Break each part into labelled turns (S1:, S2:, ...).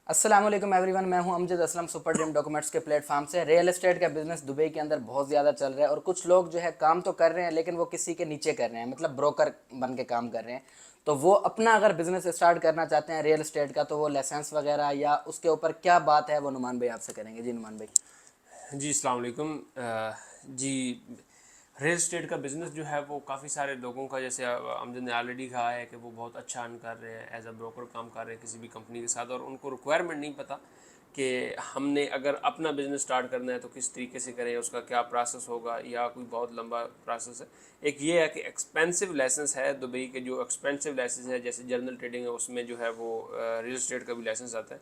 S1: अस्सलाम वालेकुम एवरीवन, मैं हूं Amjad Aslam super dream documents के प्लेटफॉर्म से। रियल एस्टेट का बिजनेस दुबई के अंदर बहुत ज़्यादा चल रहा है और कुछ लोग जो है काम तो कर रहे हैं लेकिन वो किसी के नीचे कर रहे हैं, मतलब ब्रोकर बन के काम कर रहे हैं। तो वो अपना अगर बिजनेस स्टार्ट करना चाहते हैं रियल एस्टेट का, तो वो लाइसेंस वगैरह या उसके ऊपर क्या बात है वो नुमान भाई आपसे करेंगे। जी नुमान भाई।
S2: जी अस्सलाम वालेकुम। जी, रियल इस्टेट का बिज़नेस जो है वो काफ़ी सारे लोगों का, जैसे अमजद ने ऑलरेडी कहा है कि वो बहुत अच्छा अर्न कर रहे हैं, एज अ ब्रोकर काम कर रहे हैं किसी भी कंपनी के साथ, और उनको रिक्वायरमेंट नहीं पता कि हमने अगर अपना बिज़नेस स्टार्ट करना है तो किस तरीके से करें, उसका क्या प्रोसेस होगा, या कोई बहुत लंबा प्रोसेस है। एक ये है कि एक्सपेंसिव लाइसेंस है दुबई के, जो एक्सपेंसिव लाइसेंस है जैसे जनरल ट्रेडिंग है उसमें जो है वो रियल इस्टेट का भी लाइसेंस आता है।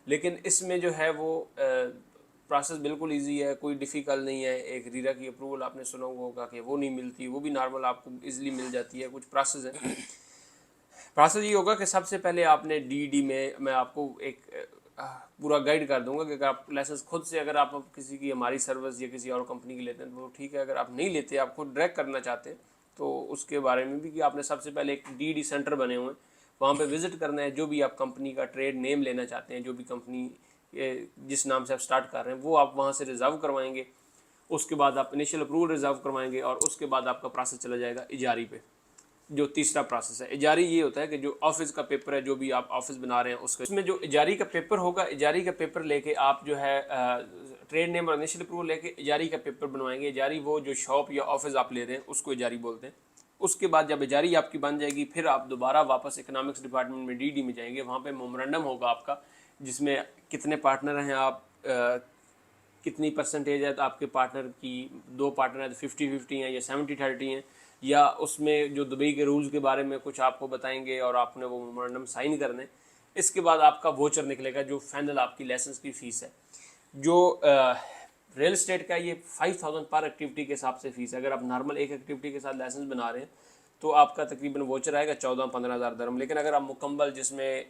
S2: लेकिन इसमें जो है वो प्रोसेस बिल्कुल इजी है, कोई डिफ़िकल्ट नहीं है। एक रीरा की अप्रूवल आपने सुना हुआ होगा कि वो नहीं मिलती, वो भी नॉर्मल आपको इजीली मिल जाती है। कुछ प्रोसेस है। प्रोसेस ये होगा कि सबसे पहले आपने डी में, मैं आपको एक पूरा गाइड कर दूंगा कि अगर आप लाइसेंस खुद से, अगर आप किसी की हमारी सर्विस या किसी और कंपनी की लेते हैं तो ठीक है। अगर आप नहीं लेते, आप खुद डायरेक्ट करना चाहते हैं, तो उसके बारे में भी कि आपने सबसे पहले एक डी सेंटर बने हुए हैं, वहाँ पे विजिट करना है। जो भी आप कंपनी का ट्रेड नेम लेना चाहते हैं, जो भी कंपनी जिस नाम से आप स्टार्ट कर रहे हैं, वो आप वहाँ से रिजर्व करवाएंगे। उसके बाद आप इनिशियल अप्रूवल रिजर्व करवाएंगे और उसके बाद आपका प्रोसेस चला जाएगा इजारी पे। जो तीसरा प्रोसेस है इजारी, ये होता है कि जो ऑफिस का पेपर है, जो भी आप ऑफिस बना रहे हैं उसका, उसमें जो इजारी का पेपर होगा, इजारी का पेपर लेके आप जो है ट्रेड नेम और इनिशियल अप्रूवल लेके इजारी का पेपर बनवाएंगे। इजारी वो जो शॉप या ऑफिस आप ले रहे हैं उसको इजारी बोलते हैं। उसके बाद जब इजारी आपकी बन जाएगी, फिर आप दोबारा वापस इकोनॉमिक्स डिपार्टमेंट में डी में जाएंगे। वहाँ पे मेमोरेंडम होगा आपका, जिसमें कितने पार्टनर हैं आप, कितनी परसेंटेज है तो आपके पार्टनर की, दो पार्टनर है तो 50-50 हैं या 70-30 हैं, या उसमें जो दुबई के रूल्स के बारे में कुछ आपको बताएंगे और आपने वो मेमोरेंडम साइन करने। इसके बाद आपका वोचर निकलेगा जो फाइनल आपकी लाइसेंस की फ़ीस है। जो रियल इस्टेट का ये 5000 पर एक्टिविटी के हिसाब से फ़ीस है। अगर आप नॉर्मल एक एक्टिविटी के साथ लाइसेंस बना रहे हैं तो आपका तकरीबन वोचर आएगा 14-15 हज़ार दरम। लेकिन अगर आप मुकम्मल, जिसमें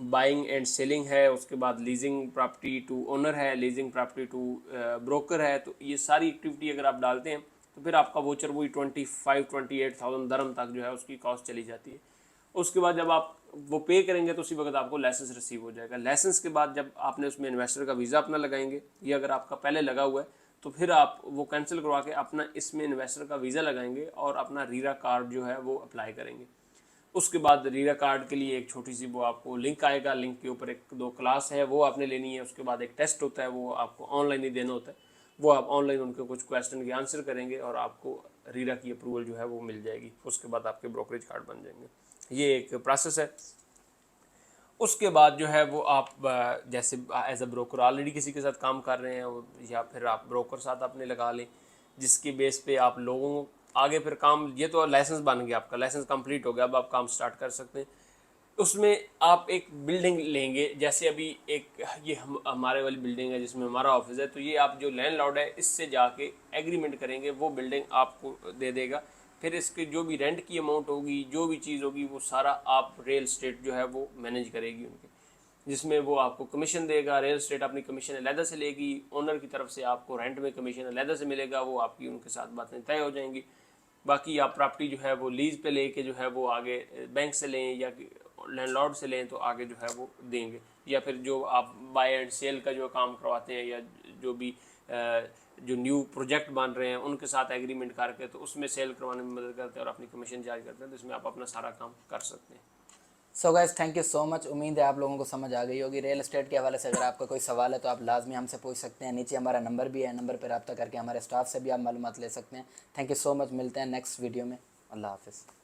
S2: बाइंग एंड सेलिंग है, उसके बाद लीजिंग प्रॉपर्टी टू ओनर है, लीजिंग प्रॉपर्टी टू ब्रोकर है, तो ये सारी एक्टिविटी अगर आप डालते हैं तो फिर आपका वोचर वही 25-28,000 दरम तक जो है उसकी कॉस्ट चली जाती है। उसके बाद जब आप वो पे करेंगे तो उसी वक्त आपको लाइसेंस रिसीव हो जाएगा। लाइसेंस के बाद जब आपने उसमें इन्वेस्टर का वीज़ा अपना लगाएंगे, या अगर आपका पहले लगा हुआ है तो फिर आप वो कैंसिल करवा के अपना इसमें इन्वेस्टर का वीज़ा लगाएंगे और अपना रीरा कार्ड जो है वो अप्लाई करेंगे। उसके बाद रीरा कार्ड के लिए एक छोटी सी वो आपको लिंक आएगा, लिंक के ऊपर 1-2 क्लास है वो आपने लेनी है। उसके बाद एक टेस्ट होता है, वो आपको ऑनलाइन ही देना होता है। वो आप ऑनलाइन उनके कुछ क्वेश्चन के आंसर करेंगे और आपको रीरा की अप्रूवल जो है वो मिल जाएगी। उसके बाद आपके ब्रोकरेज कार्ड बन जाएंगे। ये एक प्रोसेस है। उसके बाद जो है वो आप जैसे एज अ ब्रोकर ऑलरेडी किसी के साथ काम कर रहे हैं, या फिर आप ब्रोकर साथ अपने लगा लें, जिसकी बेस पे आप लोगों आगे फिर काम, ये तो लाइसेंस बन गया, आपका लाइसेंस कंप्लीट हो गया, अब आप काम स्टार्ट कर सकते हैं। उसमें आप एक बिल्डिंग लेंगे, जैसे अभी एक ये हमारे वाली बिल्डिंग है जिसमें हमारा ऑफिस है, तो ये आप जो लैंडलॉर्ड है इससे जाके एग्रीमेंट करेंगे, वो बिल्डिंग आपको दे देगा। फिर इसकी जो भी रेंट की अमाउंट होगी, जो भी चीज़ होगी, वो सारा आप रियल स्टेट जो है वो मैनेज करेगी उनके, जिसमें वो आपको कमीशन देगा। रियल स्टेट अपनी कमीशन अलहदा से लेगी, ओनर की तरफ से आपको रेंट में कमीशन अलहदा से मिलेगा, वो आपकी उनके साथ बातें तय हो जाएंगी। बाकी आप प्रॉपर्टी जो है वो लीज पे लेके जो है वो आगे बैंक से लें या लैंडलॉर्ड से लें तो आगे जो है वो देंगे, या फिर जो आप बाय एंड सेल का जो काम करवाते हैं, या जो भी जो न्यू प्रोजेक्ट बन रहे हैं उनके साथ एग्रीमेंट करके तो उसमें सेल करवाने में मदद करते हैं और अपनी कमीशन चार्ज करते हैं, तो इसमें आप अपना सारा काम कर सकते हैं।
S1: So guys, thank you so much. उम्मीद है आप लोगों को समझ आ गई होगी रियल एस्टेट के हवाले से। अगर आपका कोई सवाल है तो आप लाजमी हमसे पूछ सकते हैं। नीचे हमारा नंबर भी है, नंबर पर रब्ता करके हमारे स्टाफ से भी आप मालूमात ले सकते हैं। Thank you so much. मिलते हैं नेक्स्ट वीडियो में। अल्लाह हाफिज़।